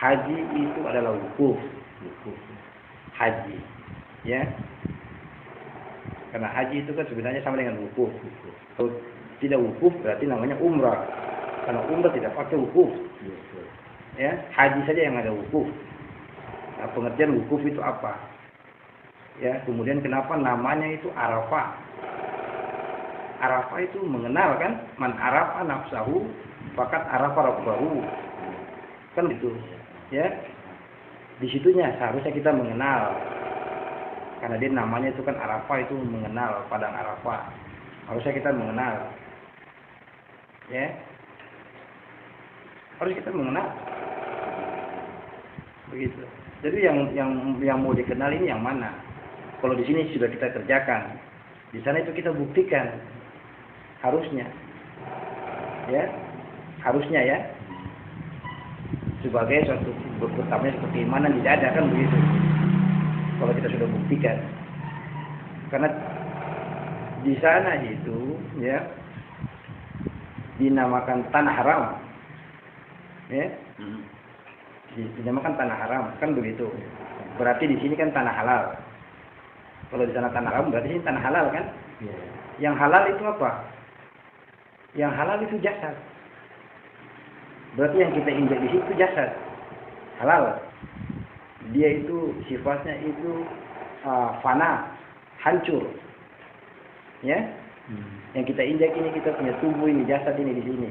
haji itu adalah wukuf. Haji, ya. Karena haji itu kan sebenarnya sama dengan wukuf. Kalau tidak wukuf berarti namanya umrah. Karena umrah tidak pakai wukuf. Ya, haji saja yang ada wukuf. Nah, pengertian wukuf itu apa? Ya, kemudian kenapa namanya itu Arafah? Arafah itu mengenal kan, man arafa nafsahu faqad arafa rabbahu. Kan gitu. Ya. Di situnya seharusnya kita mengenal. Karena dia namanya itu kan Arafah, itu mengenal padang Arafah. Harusnya kita mengenal. Ya. Harus kita mengenal. Begitu. Jadi yang mau dikenal ini yang mana? Kalau di sini sudah kita kerjakan. Di sana itu kita buktikan. Harusnya. Ya. Harusnya ya. Sebagai suatu pertama seperti keimanan tidak ada kan begitu. Kalau kita sudah buktikan, karena di sana itu ya dinamakan tanah haram, ya dinamakan tanah haram kan begitu. Berarti di sini kan tanah halal. Kalau di sana tanah haram berarti di sini tanah halal kan? Yang halal itu apa? Yang halal itu jasad. Berarti yang kita injak di situ jasad halal. Dia itu sifatnya itu fana, hancur. Ya, yang kita injak ini kita punya tubuh ini, jasad ini di sini.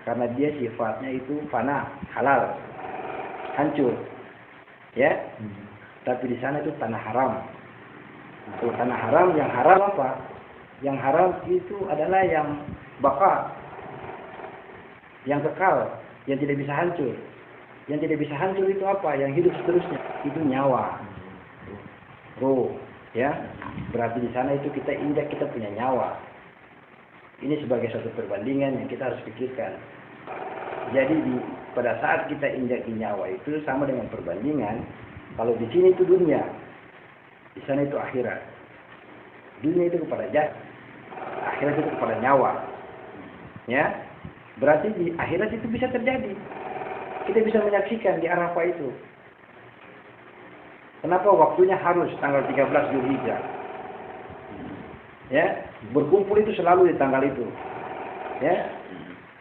Karena dia sifatnya itu fana, halal, hancur. Ya, tapi di sana itu tanah haram. Kalau tanah haram, yang haram apa? Yang haram itu adalah yang baka, yang kekal. Yang tidak bisa hancur. Yang tidak bisa hancur itu apa? Yang hidup seterusnya. Itu nyawa. Roh. Ya. Berarti di sana itu kita injak, kita punya nyawa. Ini sebagai suatu perbandingan yang kita harus pikirkan. Jadi pada saat kita injak di nyawa itu sama dengan perbandingan. Kalau di sini itu dunia. Di sana itu akhirat. Dunia itu kepada jasad. Akhirat itu kepada nyawa. Ya. Berarti di akhirat itu bisa terjadi. Kita bisa menyaksikan di Arafah itu. Kenapa waktunya harus tanggal 13 Zulhijjah? Ya, berkumpul itu selalu di tanggal itu. Ya.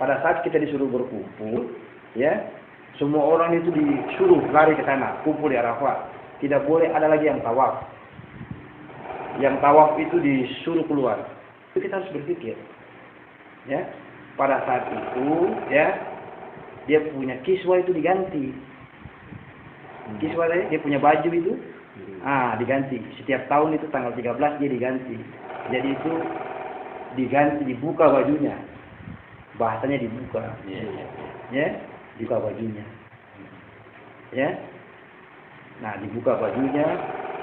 Pada saat kita disuruh berkumpul, ya, semua orang itu disuruh lari ke sana, kumpul di Arafah. Tidak boleh ada lagi yang tawaf. Yang tawaf itu disuruh keluar. Itu kita harus berpikir. Ya. Pada saat itu, ya, dia punya kiswa itu diganti. Kiswa dia punya baju itu, diganti. Setiap tahun itu tanggal 13 dia diganti. Jadi itu diganti, dibuka bajunya. Bahasanya dibuka. Ya, dibuka bajunya. Ya. Nah, dibuka bajunya,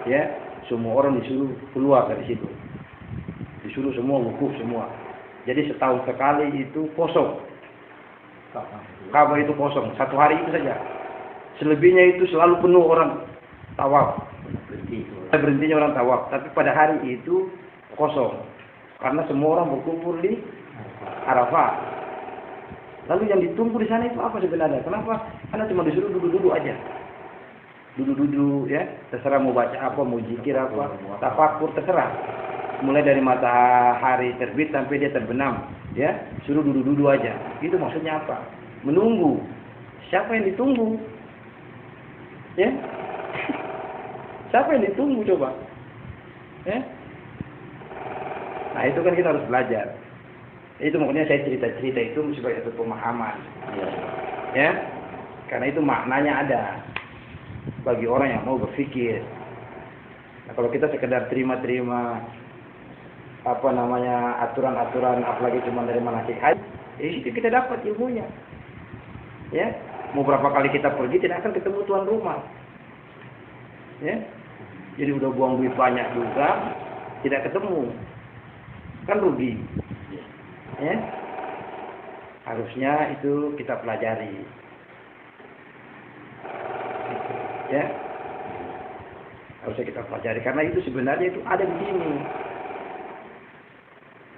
ya, semua orang disuruh keluar dari situ. Disuruh semua wukuf semua. Jadi setahun sekali itu kosong. Ka'bah itu kosong. Satu hari itu saja. Selebihnya itu selalu penuh orang tawaf. Berhentinya orang tawaf. Tapi pada hari itu kosong. Karena semua orang berkumpul di Arafah. Lalu yang ditunggu di sana itu apa sebenarnya? Kenapa? Karena cuma disuruh duduk-duduk aja. Duduk-duduk ya. Terserah mau baca apa, mau zikir apa. Tafakur terserah. Mulai dari matahari terbit sampai dia terbenam, ya, suruh duduk-duduk aja. Itu maksudnya apa? Menunggu. Siapa yang ditunggu? Ya, siapa yang ditunggu coba? Ya, nah itu kan kita harus belajar. Itu makanya saya cerita-cerita itu sebagai satu pemahaman. Ya, karena itu maknanya ada bagi orang yang mau berpikir. Nah, kalau kita sekedar terima-terima aturan-aturan apalagi cuma dari manasik haji, itu kita dapat ilmunya. Ya, mau berapa kali kita pergi tidak akan ketemu tuan rumah. Ya. Jadi udah buang duit banyak juga tidak ketemu. Kan rugi. Ya. Harusnya itu kita pelajari. Ya. Harusnya kita pelajari karena itu sebenarnya itu ada di sini.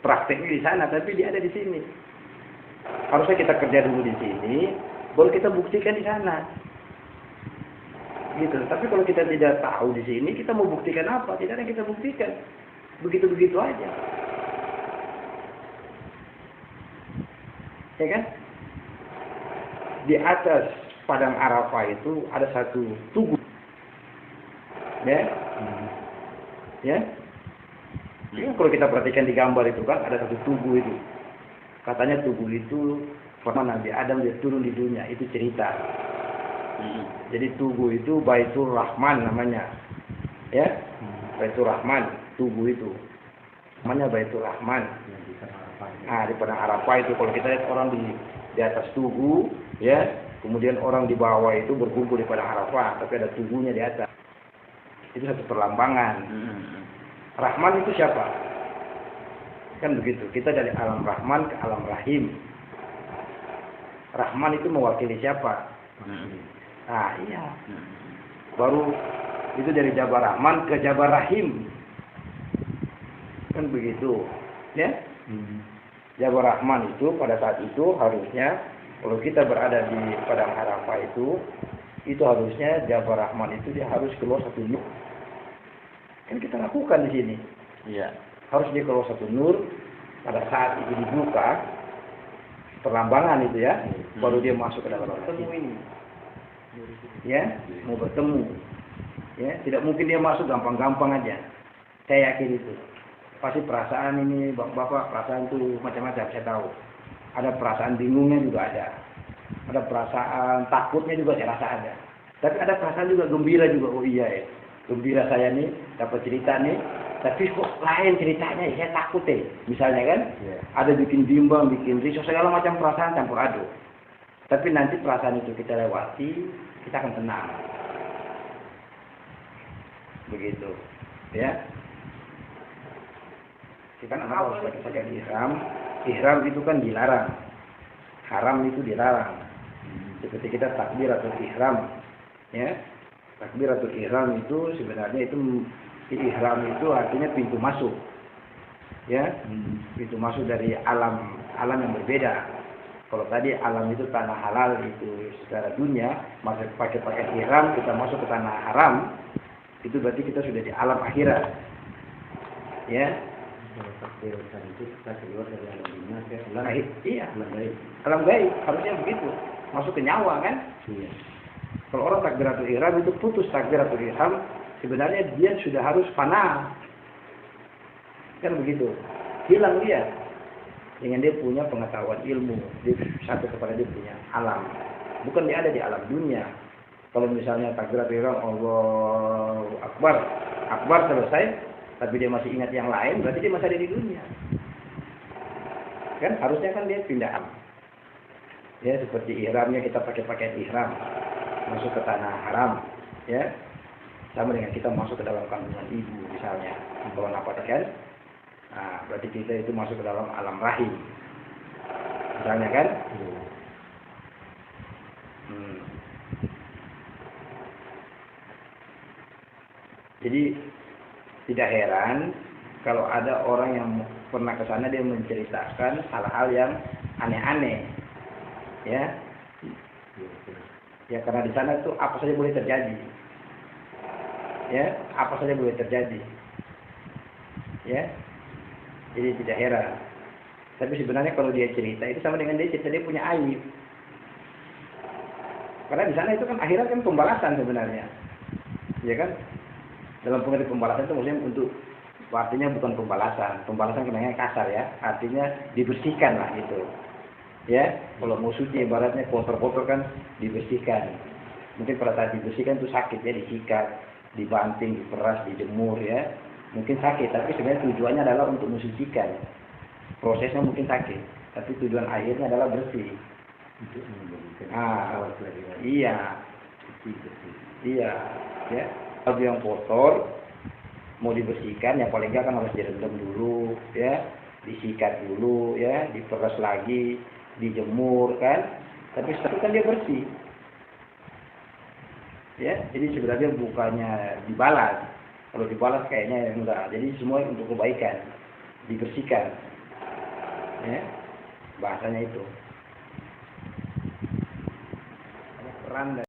Prakteknya di sana, tapi dia ada di sini. Harusnya kita kerja dulu di sini, baru kita buktikan di sana. Gitu. Tapi kalau kita tidak tahu di sini, kita mau buktikan apa? Tidak ada yang kita buktikan. Begitu-begitu aja. Ya kan? Di atas padang Arafah itu ada satu tugu. Ya? Ya? Ya, kalau kita perhatikan di gambar itu kan ada satu tugu itu. Katanya tugu itu pernah Nabi Adam dia turun di dunia, itu cerita. Jadi tugu itu Baitur Rahman namanya. Ya? Baitur Rahman, tugu itu. Namanya Baitur Rahman. Nah, di padang Arafah itu kalau kita lihat orang di atas tugu, ya, kemudian orang di bawah itu berkumpul di padang Arafah, tapi ada tugunya di atas. Itu satu perlambangan. Rahman itu siapa? Kan begitu. Kita dari alam Rahman ke alam Rahim. Rahman itu mewakili siapa? Ah, iya. Baru itu dari Jabar Rahman ke Jabar Rahim. Kan begitu. Ya? Jabar Rahman itu pada saat itu harusnya kalau kita berada di padang Arafah itu harusnya Jabar Rahman itu dia harus keluar satu nur. Kan kita lakukan di sini. Iya. Harus dia keluar satu nur pada saat itu dibuka perlambangan itu ya, baru dia masuk ke dalam bertemu ini. Ya, mau bertemu. Ya, tidak mungkin dia masuk gampang-gampang aja. Saya yakin itu. Pasti perasaan ini, Bapak, perasaan itu macam-macam, saya tahu. Ada perasaan bingungnya juga ada. Ada perasaan takutnya juga saya rasa ada. Tapi ada perasaan juga gembira juga. Oh iya ya, gembira saya nih, dapat cerita nih. Tapi kok lain ceritanya, saya takut misalnya kan. Ada bikin bimbang, bikin risau, segala macam perasaan campur aduk. Tapi nanti perasaan itu kita lewati, kita akan tenang. Begitu. Ya. Kita kan harus pakai ihram. Ihram itu kan dilarang. Haram itu dilarang. Seperti kita takbiratul ihram. Ya. Takbiratul ihram itu sebenarnya itu ihram itu artinya pintu masuk. Ya. Pintu masuk dari alam yang berbeda. Kalau tadi alam itu tanah halal itu secara dunia, masuk pakai ihram kita masuk ke tanah haram, itu berarti kita sudah di alam akhirat. Ya. Kalau takbiratan itu kita keluar dari alam dunia ke alam gaib. Iya, alam gaib. Alam gaib harusnya begitu. Masuk ke nyawa kan? Iya. Kalau orang takbiratul ihram itu putus takbiratul ihram, sebenarnya dia sudah harus fana. Kan begitu. Hilang dia. Dengan dia punya pengetahuan ilmu, dia satu kepada dia punya alam. Bukan dia ada di alam dunia. Kalau misalnya takbiratul ihram Allahu Akbar, Akbar selesai, tapi dia masih ingat yang lain, berarti dia masih ada di dunia. Kan harusnya kan dia pindah. Ya seperti ihramnya kita pakai pakaian ihram, masuk ke tanah haram, ya. Sama dengan kita masuk ke dalam kandungan ibu misalnya, kalau apa kan? Nah, berarti kita itu masuk ke dalam alam rahim. Misalnya kan? Jadi tidak heran kalau ada orang yang pernah ke sana dia menceritakan hal-hal yang aneh-aneh. Ya. Ya karena di sana itu apa saja boleh terjadi. Ya, apa saja boleh terjadi. Ya. Jadi tidak heran. Tapi sebenarnya kalau dia cerita itu sama dengan dia cerita dia punya aib. Karena di sana itu kan akhirat kan pembalasan sebenarnya. Ya kan? Dalam pengertian pembalasan itu maksudnya untuk artinya bukan pembalasan. Pembalasan kenanya kasar ya. Artinya dibersihkan lah gitu. Ya, kalau mau suci ibaratnya kotor-kotor kan dibersihkan. Mungkin pada saat dibersihkan itu sakit ya, disikat, dibanting, diperas, dijemur ya. Mungkin sakit, tapi sebenarnya tujuannya adalah untuk mensucikan. Prosesnya mungkin sakit, tapi tujuan akhirnya adalah bersih. Iya. Iya, ya. Kalau yang kotor mau dibersihkan, yang paling enggak kan harus direndam dulu, ya, disikat dulu, ya, diperas lagi, dijemur kan. Tapi setelah itu kan dia bersih. Ya, jadi sebenarnya bukannya dibalas. Kalau dibalas kayaknya enggak. Jadi semua untuk kebaikan, dibersihkan. Ya, bahasanya itu. Peran